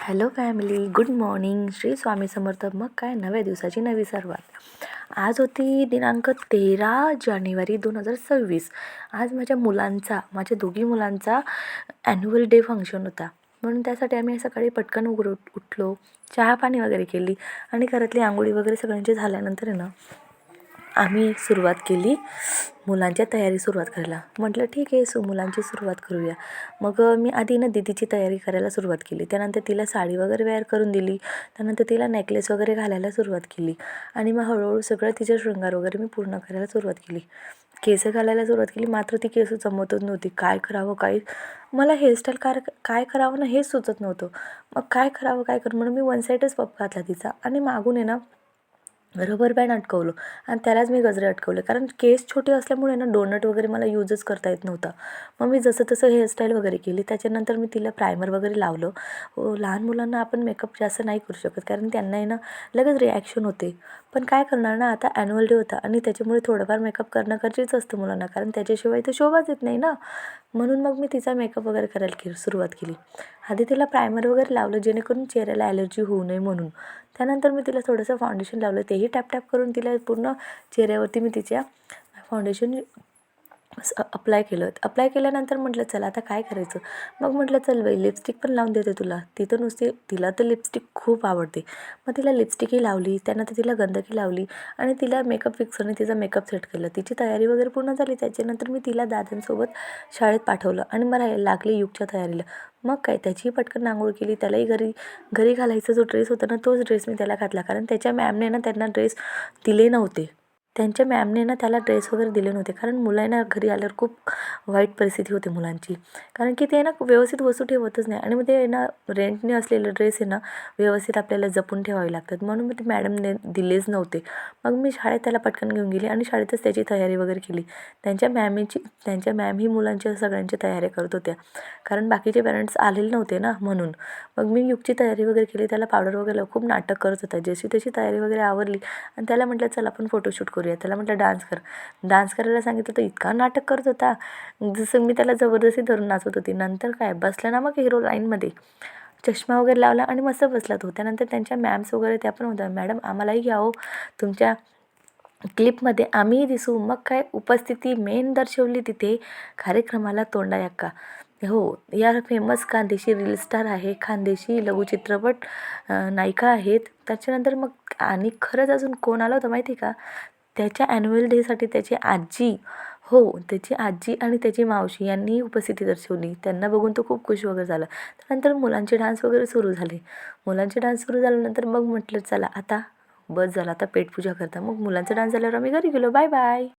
Hello family, good morning. Shri Swami Samarth. मग काय, नव्या दिवसाची नवी सुरुवात. आज होती दिनांक 13 जानेवारी 2026. आज माझ्या दोघी मुलांचा ॲन्युअल डे फंक्शन होता. म्हणून त्यासाठी आम्ही सकाळी पटकन उठलो, चहा पाणी वगैरे केली आणि घरातली आंघोळी वगैरे सगळ्यांची झाल्यानंतर आम्ही सुरुवात केली मुलांच्या सुरुवात करायला. म्हटलं ठीक आहे, मुलांची सुरुवात करूया. मग मी आधी दीदीची तयारी करायला सुरुवात केली. त्यानंतर तिला साडी वगैरे वेअर करून दिली. त्यानंतर तिला नेकलेस वगैरे घालायला सुरुवात केली आणि मग हळूहळू सगळं तिचं शृंगार वगैरे मी पूर्ण करायला सुरुवात केली. केस घालायला सुरुवात केली. मात्र ती केस जमतच नव्हती. काय करावं, मला हेअरस्टाईल काय करावं ना हेच सुचत नव्हतं. मग काय करावं म्हणून मी वन साईडच पप घातला तिचा आणि मागून रबर बँड अटकवलं आणि त्यालाच मी गजरे अटकवले. कारण केस छोटे असल्यामुळे डोनट वगैरे मला यूजच करता येत नव्हता. मग मी जसं तसं हेअरस्टाईल वगैरे केली. त्याच्यानंतर मी तिला प्रायमर वगैरे लावलं. लहान मुलांना आपण मेकअप जास्त नाही करू शकत, कारण त्यांना लगेच रिॲक्शन होते. पण काय करणार आता ॲन्युअल डे होता आणि त्याच्यामुळे थोडंफार मेकअप करणं गरजेचं असतं मुलांना, कारण त्याच्याशिवाय तर शोभाच येत नाही ना. म्हणून मग मी तिचा मेकअप वगैरे करायला सुरुवात केली. आधी तिला प्रायमर वगैरे लावलं, जेणेकरून चेहऱ्याला ॲलर्जी होऊ नये म्हणून. त्यानंतर मी तिला थोडंसं फाउंडेशन लावलं. तेही टॅप करून तिला पूर्ण चेहऱ्यावरती मी तिच्या फाउंडेशन अप्लाय केल्यानंतर म्हटलं चला आता काय करायचं. मग म्हटलं चल बाई, लिपस्टिक पण लावून देते तुला. तिला तर लिपस्टिक खूप आवडते. मग तिला लिपस्टिकही लावली. त्यानंतर तिला गंधकी लावली आणि तिला मेकअप फिक्सरने तिचा मेकअप सेट केला. तिची तयारी वगैरे पूर्ण झाली. त्याच्यानंतर मी तिला दादांसोबत शाळेत पाठवलं आणि मला लागले युगच्या तयारीला. मग काय, त्याचीही पटकन आंघोळ केली. त्यालाही घरी घालायचा जो ड्रेस होता तोच ड्रेस मी त्याला घातला, कारण त्याच्या मॅमने त्यांना ड्रेस दिले नव्हते. त्यांच्या मॅमने त्याला ड्रेस वगैरे दिले नव्हते, कारण मुलं घरी आल्यावर खूप वाईट परिस्थिती होते मुलांची. कारण की ते व्यवस्थित वस्तू ठेवतच नाही आणि मग ते रेंटने असलेलं ड्रेस व्यवस्थित आपल्याला जपून ठेवावे लागतात. म्हणून मग ते मॅडमने दिलेच नव्हते. मग मी शाळेत त्याला पटकन घेऊन गेली आणि शाळेतच त्याची तयारी वगैरे केली. त्यांच्या मॅम ही मुलांच्या सगळ्यांच्या तयाऱ्या करत होत्या, कारण बाकीचे पॅरेंट्स आलेले नव्हते ना, म्हणून. मग मी युगची तयारी वगैरे केली. त्याला पावडर वगैरे खूप नाटक करत होता. जशी तशी तयारी वगैरे आवरली आणि त्याला म्हटलं चल आपण फोटोशूट करूया. त्याला म्हटलं डान्स करायला सांगितलं तर इतका नाटक करत होता, जसं मी त्याला जबरदस्ती धरून नाचवत होती. नंतर काय, बसला ना मग हिरो लाईनमध्ये, चष्मा वगैरे लावला आणि मस्त बसला तो. त्यानंतर त्यांच्या मॅम्स वगैरे त्या पण होत्या. मॅडम आम्हालाही घ्यावं तुमच्या क्लिपमध्ये, आम्हीही दिसू. मग काय, उपस्थिती मेन दर्शवली तिथे कार्यक्रमाला तोंडायक्का. हो, या फेमस खानदेशी रील स्टार आहे, खानदेशी लघुचित्रपट नायिका आहेत. त्याच्यानंतर मग आणि खरंच अजून कोण आलं होतं माहिती का, त्याच्या ॲन्युअल डेसाठी त्याची आजी आणि त्याची मावशी यांनी उपस्थिती दर्शवली. त्यांना बघून तो खूप खुश वगैरे झाला. त्यानंतर मुलांचे डान्स वगैरे सुरू झाले. मुलांचे डान्स सुरू झाल्यानंतर मग म्हटलं चला आता बस झालं, आता पेटपूजा करता. मग मुलांचा डान्स झाल्यावर आम्ही घरी गेलो. Bye bye.